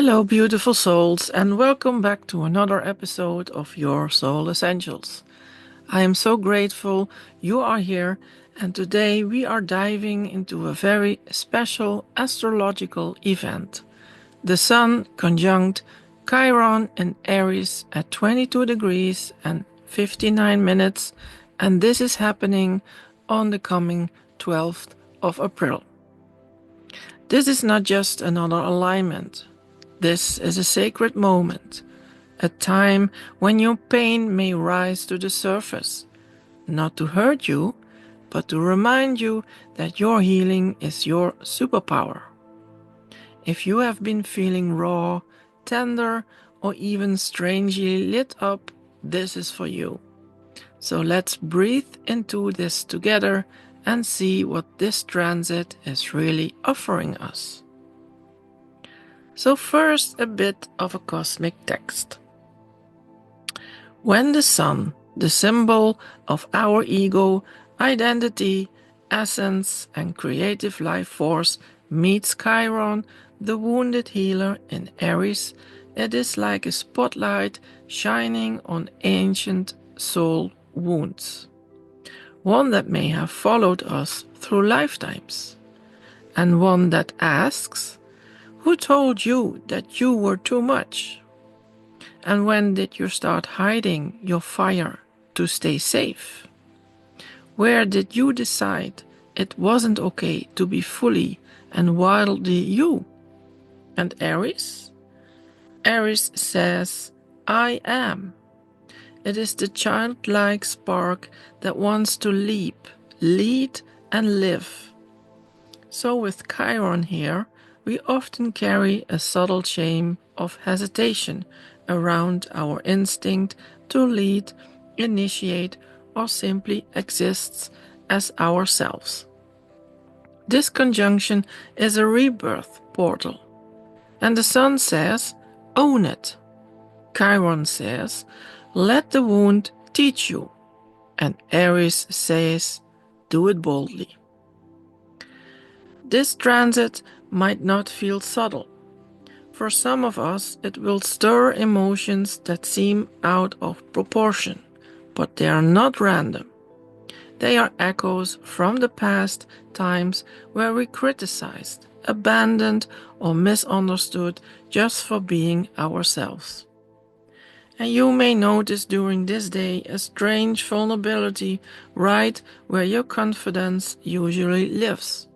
Hello, beautiful souls, and welcome back to another episode of Your Soul Essentials. I am so grateful you are here, and today we are diving into a very special astrological event. The Sun conjunct Chiron in Aries at 22 degrees and 59 minutes, and this is happening on the coming 12th of April. This is not just another alignment. This is a sacred moment, a time when your pain may rise to the surface, not to hurt you, but to remind you that your healing is your superpower. If you have been feeling raw, tender, or even strangely lit up, this is for you. So let's breathe into this together and see what this transit is really offering us. So first, a bit of a cosmic text. When the sun, the symbol of our ego, identity, essence, and creative life force, meets Chiron, the wounded healer in Aries, it is like a spotlight shining on ancient soul wounds. One that may have followed us through lifetimes, and one that asks, who told you that you were too much? And when did you start hiding your fire to stay safe? Where did you decide it wasn't okay to be fully and wildly you? And Aries? Aries says, I am. It is the childlike spark that wants to leap, lead, and live. So with Chiron here, we often carry a subtle shame of hesitation around our instinct to lead, initiate, or simply exist as ourselves. This conjunction is a rebirth portal, and the Sun says, own it. Chiron says, let the wound teach you, and Aries says, do it boldly. This transit might not feel subtle. For some of us, it will stir emotions that seem out of proportion, but they are not random. They are echoes from the past times where we criticized, abandoned, or misunderstood just for being ourselves. And you may notice during this day a strange vulnerability right where your confidence usually lives.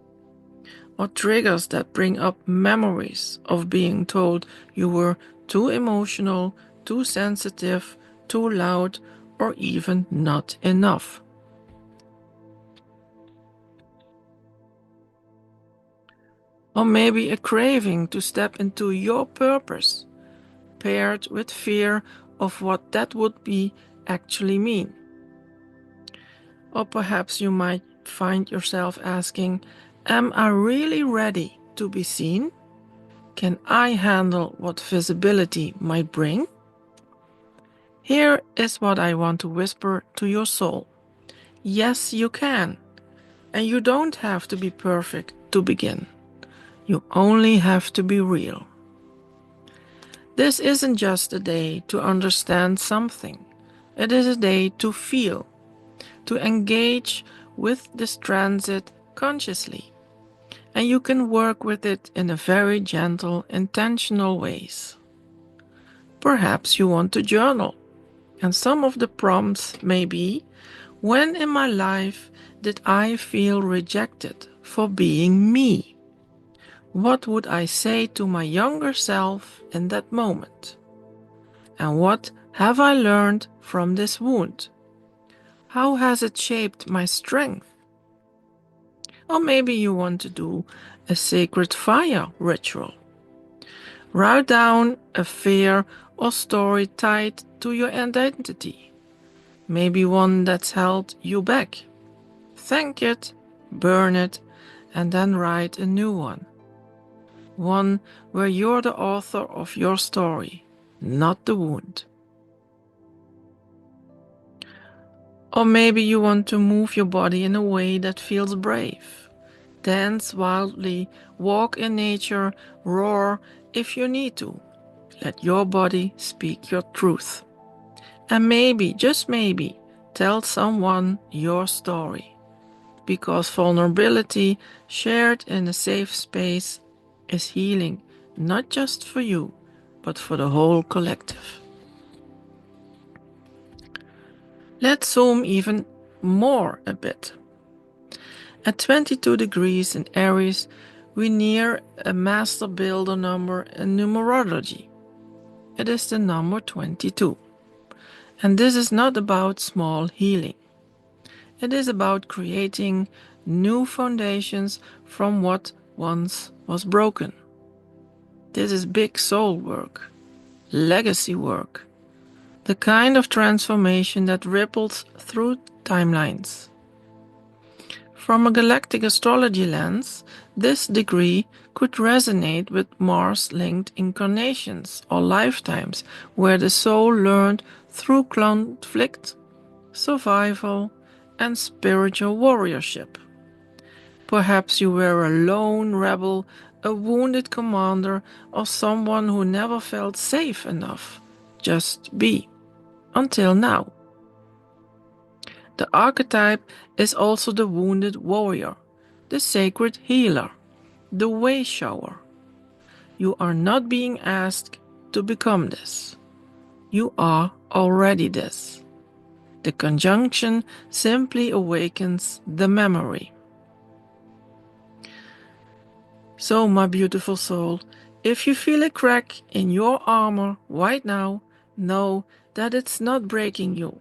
Or triggers that bring up memories of being told you were too emotional, too sensitive, too loud, or even not enough. Or maybe a craving to step into your purpose, paired with fear of what that would actually mean. Or perhaps you might find yourself asking, am I really ready to be seen? Can I handle what visibility might bring? Here is what I want to whisper to your soul. Yes, you can. And you don't have to be perfect to begin. You only have to be real. This isn't just a day to understand something. It is a day to feel, to engage with this transit consciously. And you can work with it in a very gentle, intentional ways. Perhaps you want to journal, and some of the prompts may be, when in my life did I feel rejected for being me? What would I say to my younger self in that moment? And what have I learned from this wound? How has it shaped my strength? Or maybe you want to do a sacred fire ritual. Write down a fear or story tied to your identity. Maybe one that's held you back. Thank it, burn it, and then write a new one. One where you're the author of your story, not the wound. Or maybe you want to move your body in a way that feels brave. Dance wildly, walk in nature, roar if you need to. Let your body speak your truth. And maybe, just maybe, tell someone your story. Because vulnerability shared in a safe space is healing, not just for you, but for the whole collective. Let's zoom even more a bit. At 22 degrees in Aries, we near a master builder number in numerology. It is the number 22. And this is not about small healing. It is about creating new foundations from what once was broken. This is big soul work, legacy work, the kind of transformation that ripples through timelines. From a galactic astrology lens, this degree could resonate with Mars-linked incarnations or lifetimes where the soul learned through conflict, survival, and spiritual warriorship. Perhaps you were a lone rebel, a wounded commander, or someone who never felt safe enough. Just be. Until now. The archetype is also the wounded warrior, the sacred healer, the way shower. You are not being asked to become this. You are already this. The conjunction simply awakens the memory. So, my beautiful soul, if you feel a crack in your armor right now, know that it's not breaking you.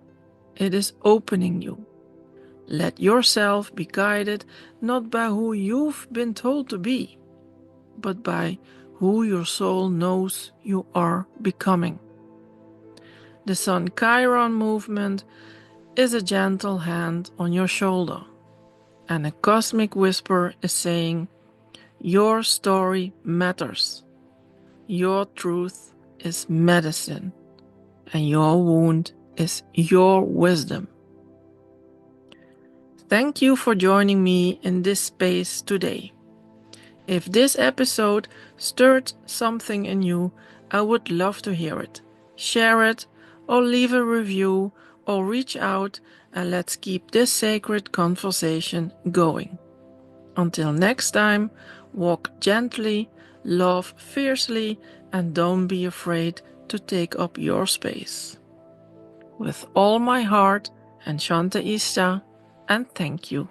It is opening you. Let yourself be guided not by who you've been told to be, but by who your soul knows you are becoming. The Sun-Chiron movement is a gentle hand on your shoulder, and a cosmic whisper is saying, your story matters. Your truth is medicine, and your wound is your wisdom. Thank you for joining me in this space today. If this episode stirred something in you, I would love to hear it. Share it, or leave a review, or reach out, and let's keep this sacred conversation going. Until next time, walk gently, love fiercely, and don't be afraid to take up your space. With all my heart and Shanta Ista, and thank you.